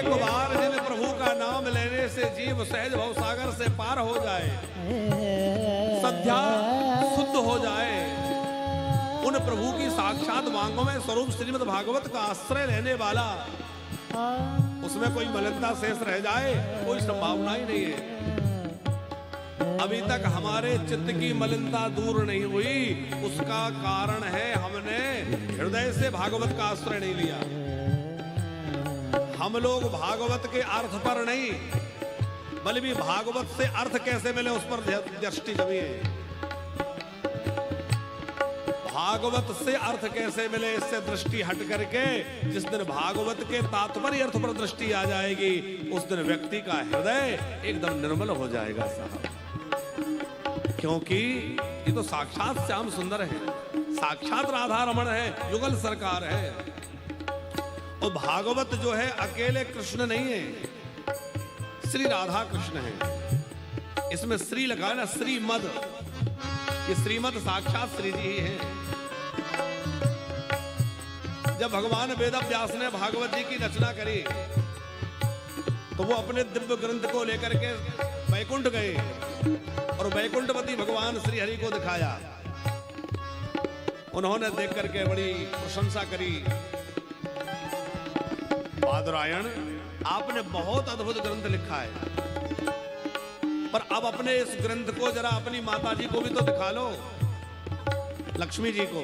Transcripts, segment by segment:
एक बार जिन प्रभु का नाम लेने से जीव सहज भव सागर से पार हो जाए, सद्या शुद्ध हो जाए, उन प्रभु की साक्षात वांगमय स्वरूप श्रीमद् भागवत का आश्रय लेने वाला, उसमें कोई मलिनता शेष रह जाए, कोई संभावना ही नहीं है। अभी तक हमारे चित्त की मलिनता दूर नहीं हुई, उसका कारण है हमने हृदय से भागवत का आश्रय नहीं लिया। हम लोग भागवत के अर्थ पर नहीं, बल्कि भागवत से अर्थ कैसे मिले उस पर दृष्टि जमी है। भागवत से अर्थ कैसे मिले, इससे दृष्टि हट करके जिस दिन भागवत के तात्पर्य अर्थ पर दृष्टि आ जाएगी, उस दिन व्यक्ति का हृदय एकदम निर्मल हो जाएगा साहब। क्योंकि ये तो साक्षात श्याम सुंदर है, साक्षात राधा रमण है, युगल सरकार है। और भागवत जो है अकेले कृष्ण नहीं है, श्री राधा कृष्ण है। इसमें श्री लगा है ना, श्रीमद, ये श्रीमद साक्षात श्री जी ही है। जब भगवान वेद व्यास ने भागवत जी की रचना करी, तो वो अपने दिव्य ग्रंथ को लेकर के वैकुंठ गए और वैकुंठपति भगवान श्री हरि को दिखाया। उन्होंने देख करके बड़ी प्रशंसा करी। बादरायण, आपने बहुत अद्भुत ग्रंथ लिखा है, पर अब अपने इस ग्रंथ को जरा अपनी माता जी को भी तो दिखा लो, लक्ष्मी जी को।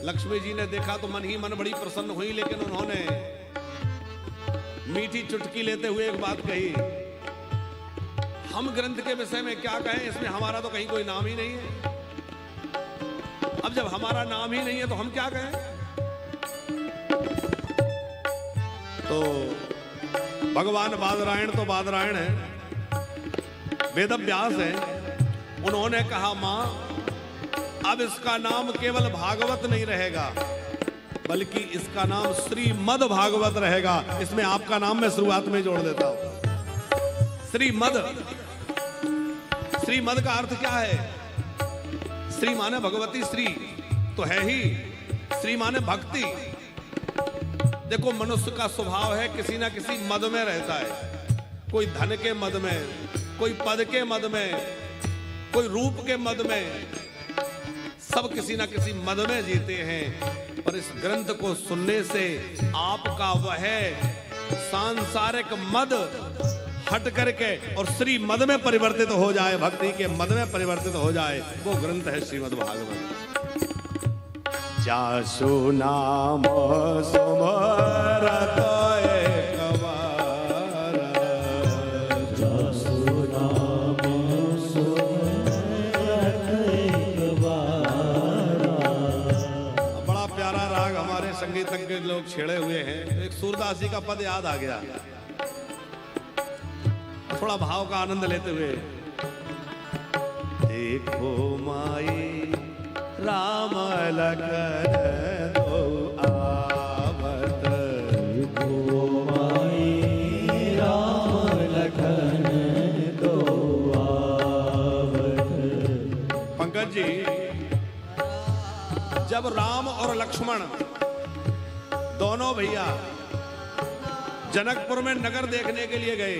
लक्ष्मी जी ने देखा तो मन ही मन बड़ी प्रसन्न हुई, लेकिन उन्होंने मीठी चुटकी लेते हुए एक बात कही, हम ग्रंथ के विषय में क्या कहें, इसमें हमारा तो कहीं कोई नाम ही नहीं है। अब जब हमारा नाम ही नहीं है तो हम क्या कहें। तो भगवान बादरायण तो बादरायण है, वेद व्यास है। उन्होंने कहा, मां अब इसका नाम केवल भागवत नहीं रहेगा, बल्कि इसका नाम श्रीमद् भागवत रहेगा। इसमें आपका नाम मैं शुरुआत में जोड़ देता हूं। श्रीमद्, श्रीमद् का अर्थ क्या है? श्री माने भगवती, श्री तो है ही, श्री माने भक्ति। देखो मनुष्य का स्वभाव है किसी ना किसी मद में रहता है, कोई धन के मद में, कोई पद के मद में, कोई रूप के मद में, सब किसी ना किसी मद में जीते हैं। पर इस ग्रंथ को सुनने से आपका वह सांसारिक मद हट करके और श्री मद में परिवर्तित हो जाए, भक्ति के मद में परिवर्तित हो जाए, वो ग्रंथ है श्रीमद् भागवत। जासु नाम सुमरत एक बार, जासु नाम सुमरत एक बार। बड़ा प्यारा राग हमारे संगीतज्ञ लोग छेड़े हुए हैं। एक सूरदास जी का पद याद आ गया, थोड़ा भाव का आनंद लेते हुए। देखो माई राम लखन दो आवत, देखो माई राम लखन दो आवत। पंकज जी, जब राम और लक्ष्मण दोनों भैया जनकपुर में नगर देखने के लिए गए,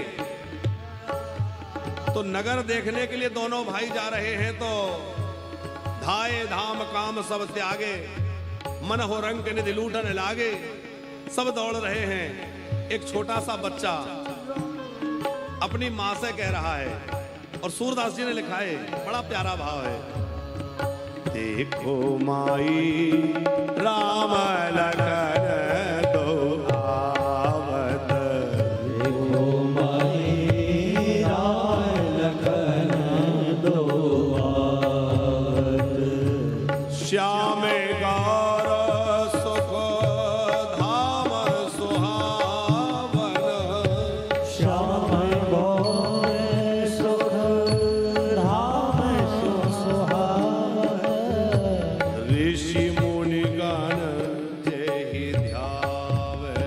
तो नगर देखने के लिए दोनों भाई जा रहे हैं, तो धाये धाम काम सब त्यागे, मन हो रंग निधि लूटन लागे, सब दौड़ रहे हैं। एक छोटा सा बच्चा अपनी मां से कह रहा है, और सूरदास जी ने लिखा है, बड़ा प्यारा भाव है। देखो माई राम लखन दो आवत, देखो माई राम लखन दो आवत। श्याम गौर सुख धाम सुहावन, श्याम गौर सुख धाम सुहावन। ऋषि मुनि गण जेहि ध्यावे,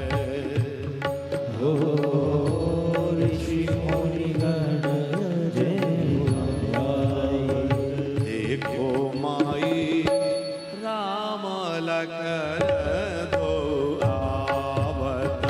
ऋषि मुनि गण जेहि ध्यावे। देखो माई राम लखन दो आवत,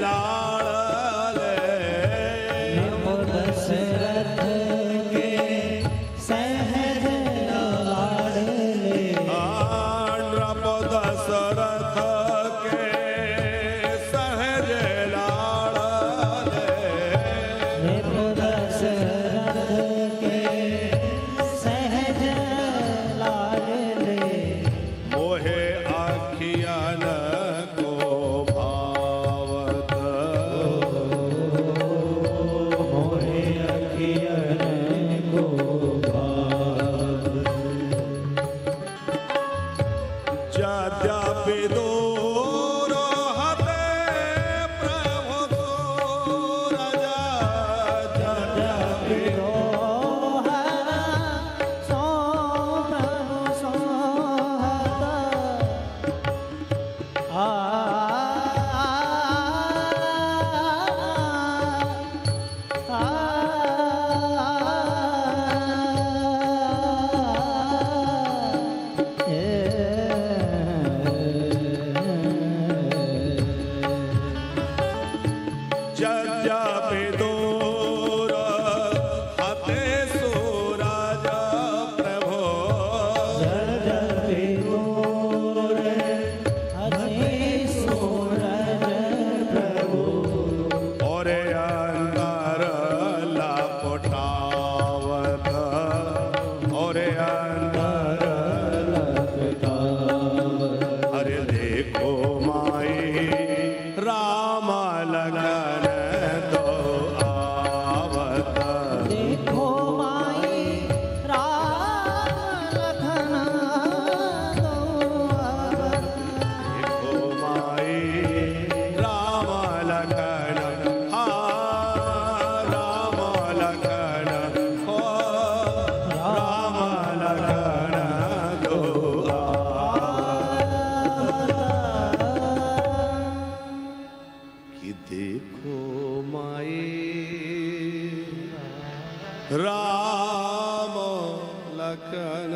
लाड़ निपो दशरथ के सहज लाडले नृप दशरथ के सहज लाड़ निपो दशरथ के सहज लाडले मोहे आखियान को भावत मोहे अखियन को भाव यद्यपि दूर हते प्रभु सूरज यद्यपि यद्यपि दूर हते सूरज प्रभु और अंतर लपटावत और अंतर अरे देखो माई राम लगन दो आवत देखो माई राम लखन दो आवत देखो माई राम लगन राम लगन हो राम लगन दो कि देखो माई राम लखन